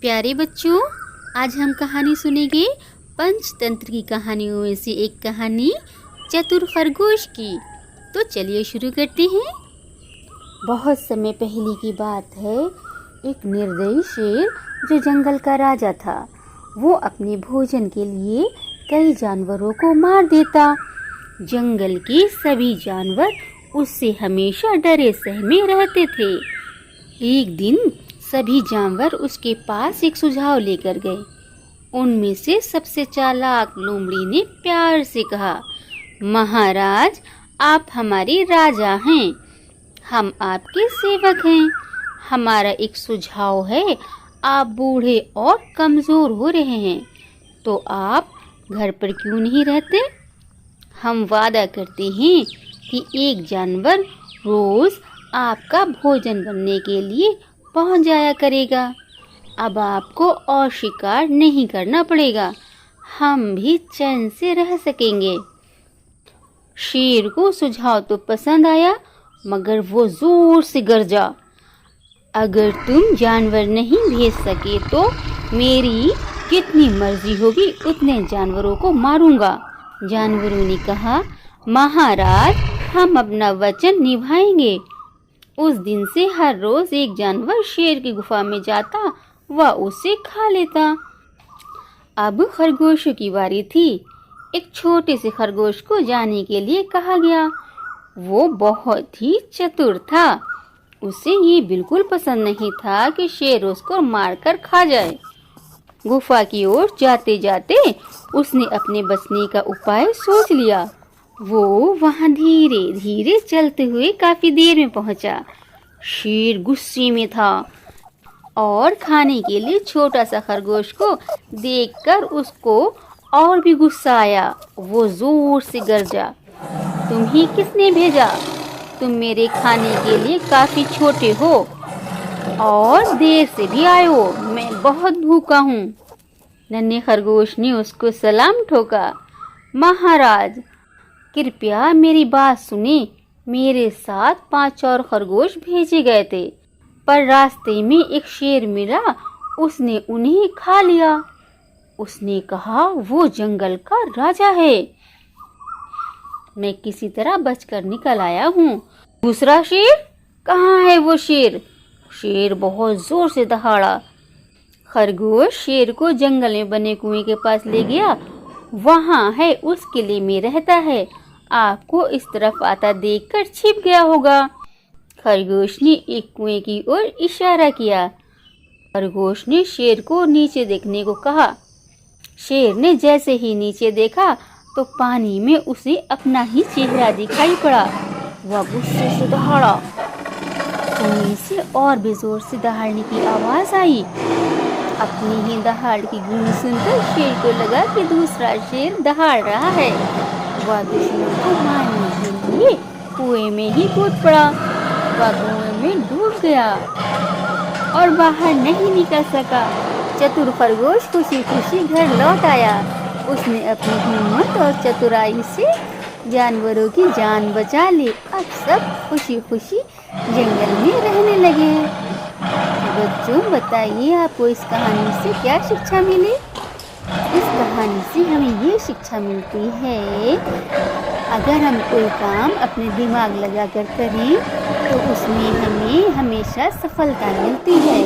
प्यारे बच्चों, आज हम कहानी सुनेंगे पंचतंत्र की कहानियों में से एक कहानी चतुर खरगोश की। तो चलिए शुरू करते हैं। बहुत समय पहले की बात है। एक निर्दयी शेर जो जंगल का राजा था, वो अपने भोजन के लिए कई जानवरों को मार देता। जंगल के सभी जानवर उससे हमेशा डरे सहमे रहते थे। एक दिन सभी जानवर उसके पास एक सुझाव लेकर गए। उनमें से सबसे चालाक लोमड़ी ने प्यार से कहा, महाराज, आप हमारे राजा हैं, हम आपके सेवक हैं। हमारा एक सुझाव है, आप बूढ़े और कमजोर हो रहे हैं, तो आप घर पर क्यों नहीं रहते? हम वादा करते हैं कि एक जानवर रोज आपका भोजन बनने के लिए पहुंच जाया करेगा। अब आपको और शिकार नहीं करना पड़ेगा, हम भी चैन से रह सकेंगे। शेर को सुझाव तो पसंद आया, मगर वो जोर से गरजा, अगर तुम जानवर नहीं भेज सके तो मेरी जितनी मर्जी होगी उतने जानवरों को मारूंगा। जानवरों ने कहा, महाराज, हम अपना वचन निभाएंगे। उस दिन से हर रोज एक जानवर शेर की गुफा में जाता व उसे खा लेता। अब खरगोशों की बारी थी। एक छोटे से खरगोश को जाने के लिए कहा गया। वो बहुत ही चतुर था। उसे ये बिल्कुल पसंद नहीं था कि शेर उसको मारकर खा जाए। गुफा की ओर जाते जाते उसने अपने बचने का उपाय सोच लिया। वो वहां धीरे धीरे चलते हुए काफी देर में पहुंचा। शेर गुस्से में था और खाने के लिए छोटा सा खरगोश को देखकर उसको और भी गुस्सा आया। वो जोर से गरजा, तुम्हें किसने भेजा? तुम मेरे खाने के लिए काफी छोटे हो और देर से भी आए हो। मैं बहुत भूखा हूँ। नन्हे खरगोश ने उसको सलाम ठोका, महाराज, कृपया मेरी बात सुने। मेरे साथ 5 और खरगोश भेजे गए थे, पर रास्ते में एक शेर मिला, उसने उन्हें खा लिया। उसने कहा वो जंगल का राजा है। मैं किसी तरह बचकर निकल आया हूँ। दूसरा शेर कहाँ है? वो शेर बहुत जोर से दहाड़ा। खरगोश शेर को जंगल में बने कुएं के पास ले गया। वहाँ है, उस किले में रहता है, आपको इस तरफ आता देखकर छिप गया होगा। खरगोश ने एक कुएं की ओर इशारा किया। खरगोश ने शेर को नीचे देखने को कहा। शेर ने जैसे ही नीचे देखा तो पानी में उसे अपना ही चेहरा दिखाई पड़ा। वह गुस्से से दहाड़ा। कुएं से और भी जोर से दहाड़ने की आवाज आई। अपनी ही दहाड़ की गूंज सुनकर शेर को लगा कि दूसरा शेर दहाड़ रहा है। वह दुश्मन को मारने के लिए कुएं में ही कूद पड़ा। वह कुएं में डूब गया और बाहर नहीं निकल सका। चतुर खरगोश खुशी खुशी घर लौट आया। उसने अपनी हिम्मत और चतुराई से जानवरों की जान बचा ली। अब सब खुशी खुशी जंगल में रहने लगे। बच्चों, बताइए आपको इस कहानी से क्या शिक्षा मिली? इस कहानी से हमें ये शिक्षा मिलती है, अगर हम कोई काम अपने दिमाग लगाकर करें तो उसमें हमें हमेशा सफलता मिलती है।